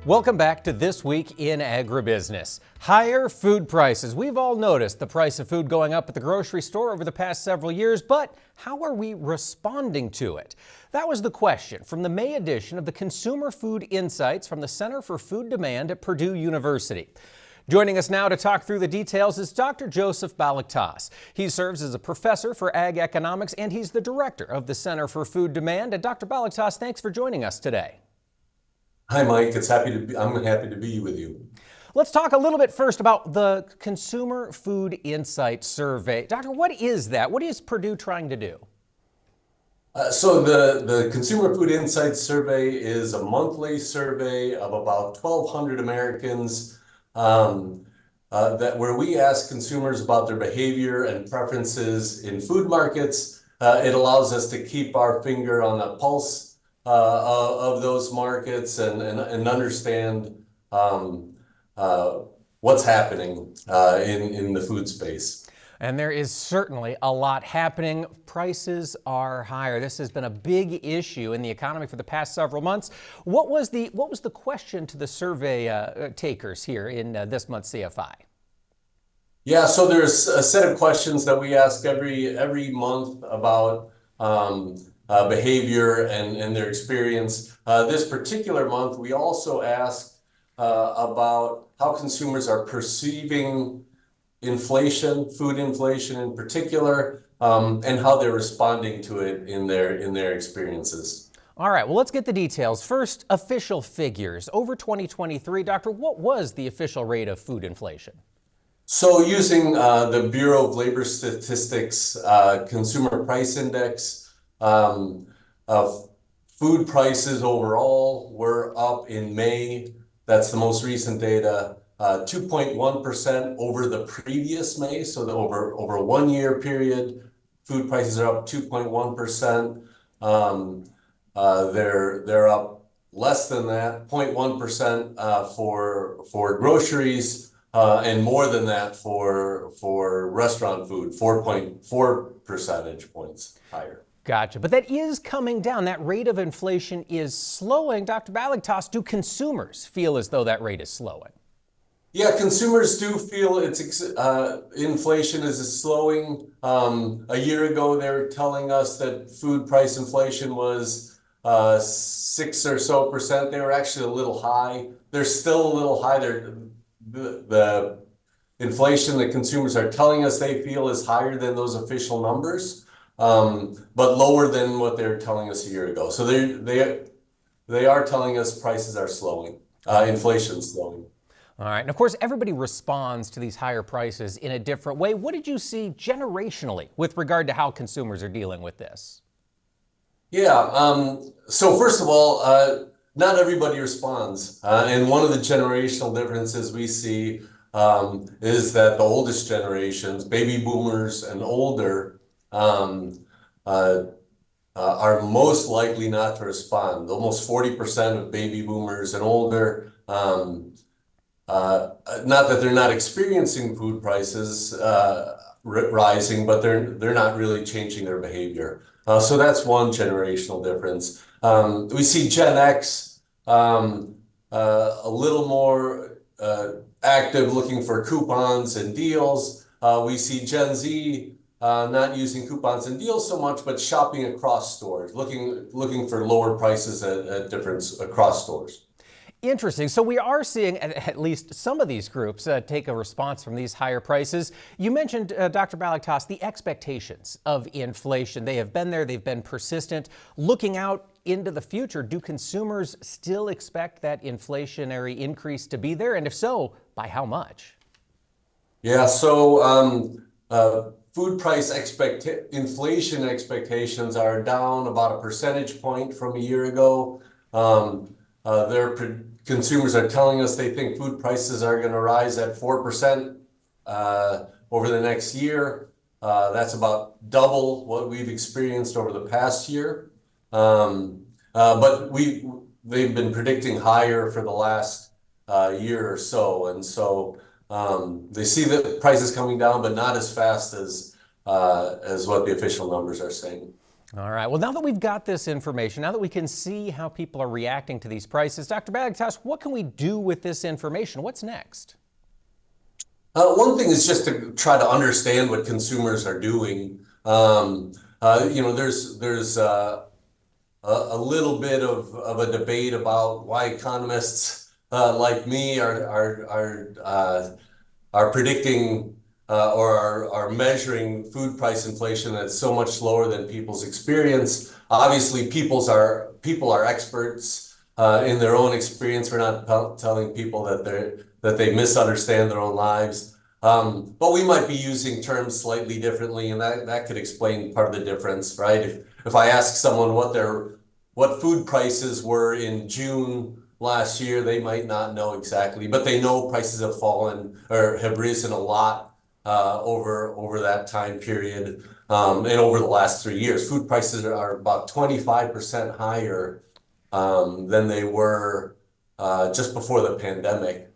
Welcome back to This Week in Agribusiness. Higher food prices. We've all noticed the price of food going up at the grocery store over the past several years, but how are we responding to it? That was the question from the May edition of the Consumer Food Insights from the Center for Food Demand at Purdue University. Joining us now to talk through the details is Dr. Joseph Balagtas. He serves as a professor for ag economics and he's the director of the Center for Food Demand. And Dr. Balagtas, thanks for joining us today. Hi, Mike. I'm happy to be with you. Let's talk a little bit first about the Consumer Food Insights Survey. Doctor, what is that? What is Purdue trying to do? So the Consumer Food Insights Survey is a monthly survey of about 1,200 Americans where we ask consumers about their behavior and preferences in food markets. It allows us to keep our finger on the pulse of those markets and understand what's happening in the food space. And there is certainly a lot happening. Prices are higher. This has been a big issue in the economy for the past several months. What was the question to the survey takers here in this month's CFI? Yeah, so there's a set of questions that we ask every month about behavior and their experience. This particular month, we also asked about how consumers are perceiving inflation, food inflation in particular, and how they're responding to it in their experiences. All right, well, let's get the details. First, official figures. Over 2023, Doctor, what was the official rate of food inflation? So using the Bureau of Labor Statistics Consumer Price Index, food prices overall were up in May. That's the most recent data, 2.1% over the previous May. So over a 1 year period, food prices are up 2.1%. They're up less than that, 0.1% for groceries, and more than that for restaurant food, 4.4 percentage points higher. Gotcha. But that is coming down. That rate of inflation is slowing. Dr. Balagtas, do consumers feel as though that rate is slowing? Yeah, consumers do feel inflation is slowing. A year ago, they were telling us that food price inflation was 6 or so percent. They were actually a little high. They're still a little high. The inflation that consumers are telling us they feel is higher than those official numbers. But lower than what they were telling us a year ago. So they are telling us prices are slowing, inflation is slowing. All right. And of course, everybody responds to these higher prices in a different way. What did you see generationally with regard to how consumers are dealing with this? Yeah. So first of all, not everybody responds. And one of the generational differences we see is that the oldest generations, baby boomers and older, are most likely not to respond. Almost 40% of baby boomers and older, not that they're not experiencing food prices rising, but they're not really changing their behavior. So that's one generational difference. We see Gen X a little more active, looking for coupons and deals. We see Gen Z not using coupons and deals so much, but shopping across stores, looking for lower prices across stores. Interesting. So we are seeing at least some of these groups take a response from these higher prices. You mentioned, Dr. Balagtas, the expectations of inflation. They have been there. They've been persistent. Looking out into the future, do consumers still expect that inflationary increase to be there? And if so, by how much? Yeah, so food price inflation expectations are down about a percentage point from a year ago. Consumers are telling us they think food prices are going to rise at 4% over the next year. That's about double what we've experienced over the past year. But they've been predicting higher for the last year or so, and so they see the prices coming down, but not as fast as what the official numbers are saying. All right. Well, now that we've got this information, now that we can see how people are reacting to these prices, Dr. Balagtas, what can we do with this information? What's next? One thing is just to try to understand what consumers are doing. There's a little bit of a debate about why economists like me are predicting or are measuring food price inflation that's so much lower than people's experience. Obviously, people are experts in their own experience. We're not telling people that they misunderstand their own lives. But we might be using terms slightly differently, and that could explain part of the difference, right? If I ask someone what food prices were in June last year, they might not know exactly, but they know prices have fallen or have risen a lot over that time period, and over the last 3 years. Food prices are about 25% higher than they were just before the pandemic.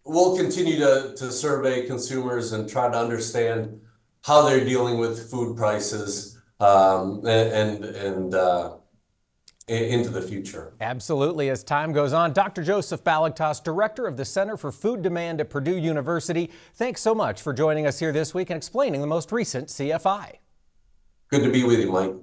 We'll continue to survey consumers and try to understand how they're dealing with food prices into the future. Absolutely. As time goes on, Dr. Joseph Balagtas, Director of the Center for Food Demand at Purdue University, thanks so much for joining us here this week and explaining the most recent CFI. Good to be with you, Mike.